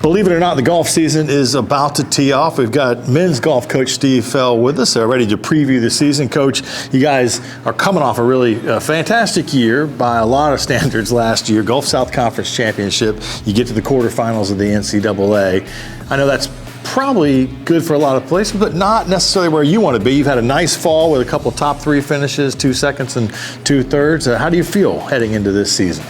Believe it or not, the golf season is about to tee off. We've got men's golf coach Steve Fell with us, ready to preview the season. Coach, you guys are coming off a really fantastic year by a lot of standards last year. Gulf South Conference Championship. You get to the quarterfinals of the NCAA. I know that's probably good for a lot of places, but not necessarily where you want to be. You've had a nice fall with a couple top 3 finishes, 2 seconds and 2 thirds. How do you feel heading into this season?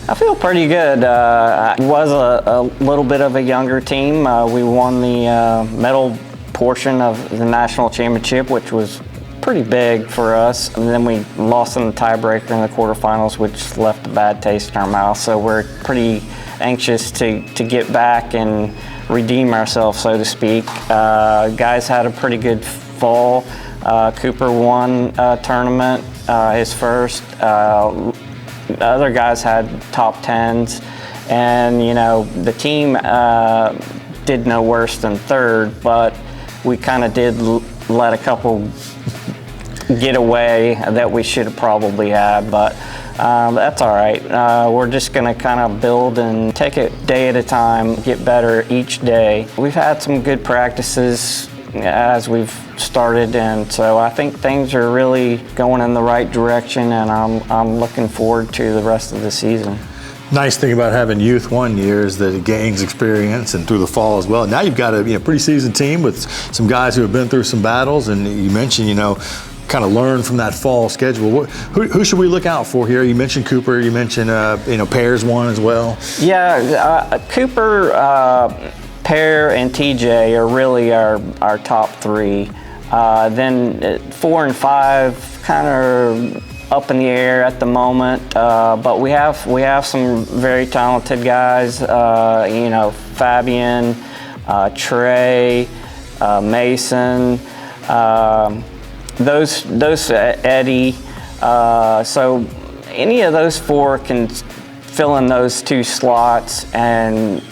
I feel pretty good. It was a little bit of a younger team. We won the medal portion of the national championship, which was pretty big for us. And then we lost in the tiebreaker in the quarterfinals, which left a bad taste in our mouth. So we're pretty anxious to get back and redeem ourselves, so to speak. Guys had a pretty good fall. Cooper won a tournament, his first. Other guys had top 10s, and the team did no worse than third, but we kind of did let a couple get away that we should have probably had, but that's all right. We're just going to kind of build and take it day at a time, get better each day. We've had some good practices as we've started, and so I think things are really going in the right direction, and I'm looking forward to the rest of the season. Nice thing about having youth one year is that it gains experience and through the fall as well. Now you've got a pretty seasoned team with some guys who have been through some battles, and you mentioned kind of learn from that fall schedule. Who should we look out for here? You mentioned Cooper. You mentioned Pear's one as well. Yeah, Cooper. Pear and TJ are really our top 3. Then 4 and 5 kind of up in the air at the moment, but we have some very talented guys. Fabian, Trey, Mason, those Eddie. So any of those 4 can fill in those 2 slots, and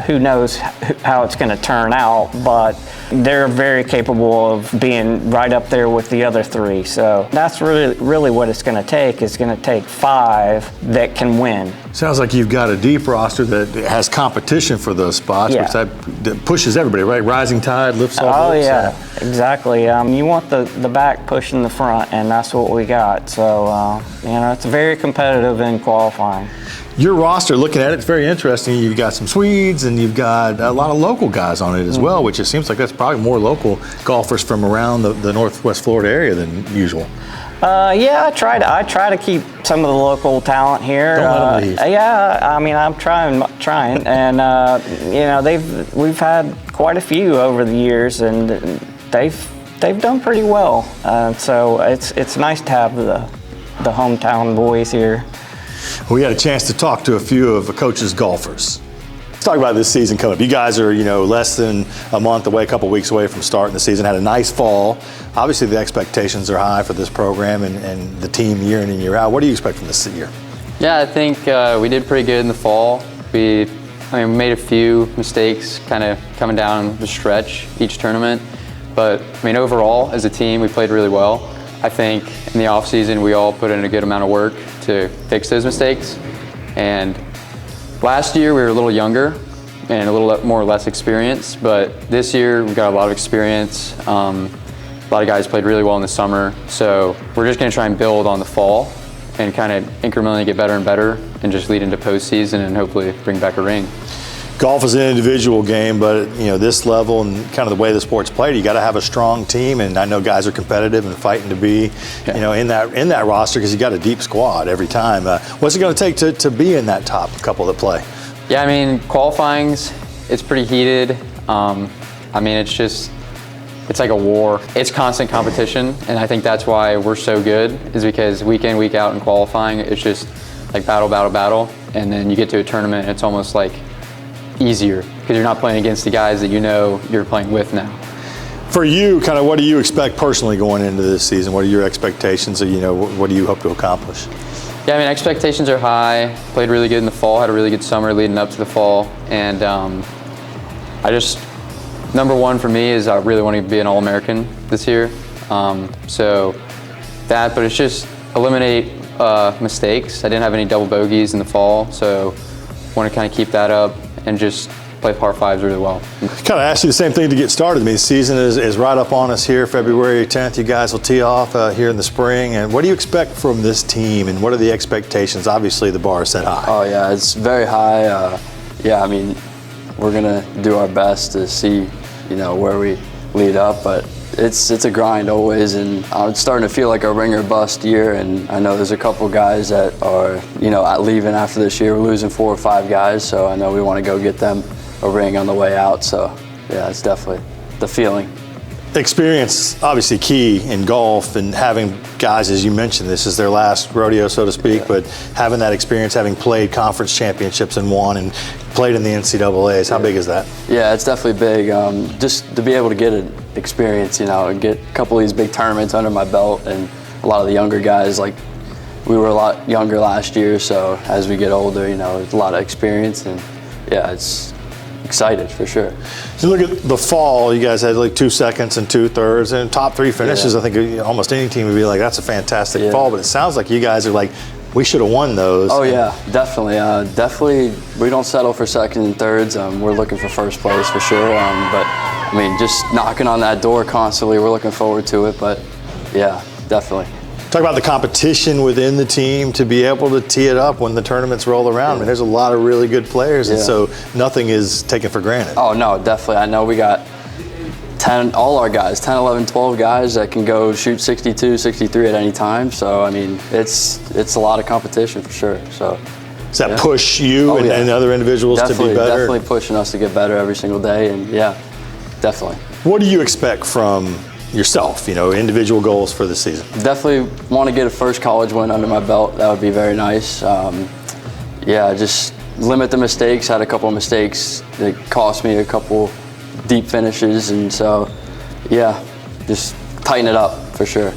who knows how it's going to turn out, but they're very capable of being right up there with the other 3. So that's really what it's going to take. It's going to take 5 that can win. Sounds like you've got a deep roster that has competition for those spots, which that pushes everybody, right? Rising tide lifts all boats. Oh, yeah, exactly. You want the back pushing the front, and that's what we got. So, it's very competitive in qualifying. Your roster, looking at it, it's very interesting. You've got some Swedes, and you've got a lot of local guys on it as well, which it seems like that's probably more local golfers from around the Northwest Florida area than usual. Yeah, I try to keep some of the local talent here. Don't let them leave. Yeah, I mean, I'm trying, and we've had quite a few over the years, and they've done pretty well. So it's nice to have the hometown boys here. We had a chance to talk to a few of the coach's golfers. Let's talk about this season coming up. You guys are, less than a month away, a couple weeks away from starting the season. Had a nice fall. Obviously, the expectations are high for this program and the team year in and year out. What do you expect from this year? Yeah, I think we did pretty good in the fall. We made a few mistakes kind of coming down the stretch each tournament. But, overall, as a team, we played really well. I think in the off season, we all put in a good amount of work to fix those mistakes. And last year we were a little younger and a little more or less experienced, but this year we've got a lot of experience. A lot of guys played really well in the summer, so we're just going to try and build on the fall and kind of incrementally get better and better and just lead into postseason and hopefully bring back a ring. Golf is an individual game, but this level and kind of the way the sport's played, you got to have a strong team. And I know guys are competitive and fighting to be, in that roster because you got a deep squad every time. What's it going to take to be in that top couple that play? Yeah, qualifying's it's pretty heated. It's like a war. It's constant competition, and I think that's why we're so good. Is because week in, week out in qualifying, it's just like battle, battle, battle, and then you get to a tournament, and it's almost like easier because you're not playing against the guys that you're playing with now. For you, kind of what do you expect personally going into this season? What are your expectations? Or, what do you hope to accomplish? Yeah, expectations are high. Played really good in the fall, had a really good summer leading up to the fall. And number one for me is I really want to be an All-American this year. But it's just eliminate mistakes. I didn't have any double bogeys in the fall, so want to kind of keep that up and just play par fives really well. Kind of ask you the same thing to get started. I mean, the season is right up on us here, February 10th. You guys will tee off here in the spring. And what do you expect from this team, and what are the expectations? Obviously, the bar is set high. Oh, yeah, it's very high. Yeah, I mean, we're going to do our best to see, where we lead up. But it's a grind always, and it's starting to feel like a ring or bust year. And I know there's a couple guys that are, leaving after this year. We're losing 4 or 5 guys, so I know we want to go get them a ring on the way out. So yeah, it's definitely the feeling. Experience, obviously key in golf, and having guys, as you mentioned, this is their last rodeo, so to speak, but having that experience, having played conference championships and won and played in the NCAAs, how big is that? Yeah, it's definitely big. Just to be able to get an experience, and get a couple of these big tournaments under my belt, and a lot of the younger guys, like we were a lot younger last year, so as we get older, there's a lot of experience, and yeah, it's excited for sure. So look at the fall, you guys had like 2 seconds and 2 thirds and top 3 finishes. Yeah. I think almost any team would be like, that's a fantastic Yeah. fall, but it sounds like you guys are like, we should have won those. Oh yeah, definitely. Definitely, we don't settle for second and thirds. We're looking for first place for sure. But I mean, just knocking on that door constantly, we're looking forward to it. But yeah, definitely. Talk about the competition within the team to be able to tee it up when the tournaments roll around. I mean, there's a lot of really good players, and so nothing is taken for granted. Oh no, definitely. I know we got 10, all our guys, 10, 11, 12 guys that can go shoot 62, 63 at any time. So I mean, it's a lot of competition for sure. So does that push you and other individuals to be better? Definitely pushing us to get better every single day, and yeah, definitely. What do you expect from yourself, individual goals for the season? Definitely want to get a first college win under my belt. That would be very nice. Yeah, just limit the mistakes. Had a couple of mistakes that cost me a couple deep finishes, and so yeah, just tighten it up for sure.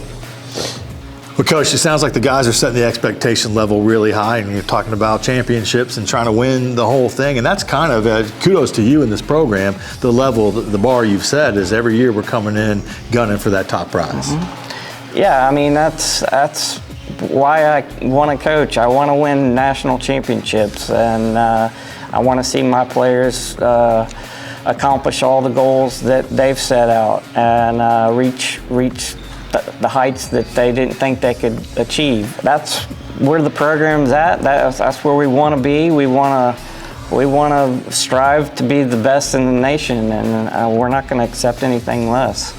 Well, Coach, it sounds like the guys are setting the expectation level really high, and you're talking about championships and trying to win the whole thing. And that's kind of kudos to you in this program. The level, the bar you've set is every year we're coming in gunning for that top prize. Mm-hmm. Yeah, I mean, that's why I want to coach. I want to win national championships, and I want to see my players accomplish all the goals that they've set out and reach the heights that they didn't think they could achieve. That's where the program's at. That's where we want to be. We want to strive to be the best in the nation, and we're not going to accept anything less.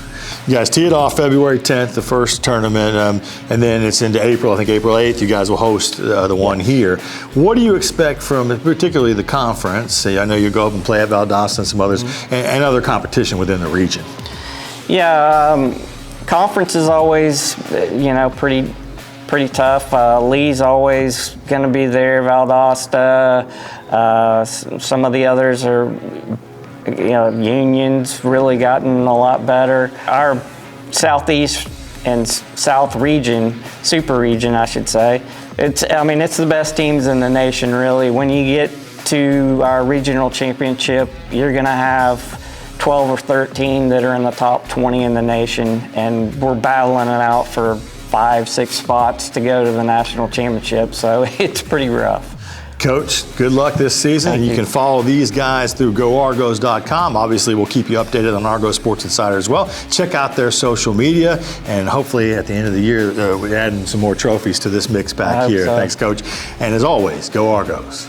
You guys tee it off February 10th, the first tournament, and then it's into April. I think April 8th, you guys will host the one here. What do you expect from, particularly the conference? I know you go up and play at Valdosta and some others, and other competition within the region. Yeah, conference is always, pretty tough. Lee's always going to be there. Valdosta, some of the others are. Union's really gotten a lot better. Our southeast and south region, super region, I should say, it's the best teams in the nation, really. When you get to our regional championship, you're going to have 12 or 13 that are in the top 20 in the nation, and we're battling it out for 5, 6 spots to go to the national championship, so it's pretty rough. Coach, good luck this season. Thank and you you. can follow these guys through GoArgos.com. Obviously, we'll keep you updated on Argos Sports Insider as well. Check out their social media, and hopefully at the end of the year, we're adding some more trophies to this mix back here. So. Thanks, Coach. And as always, go Argos.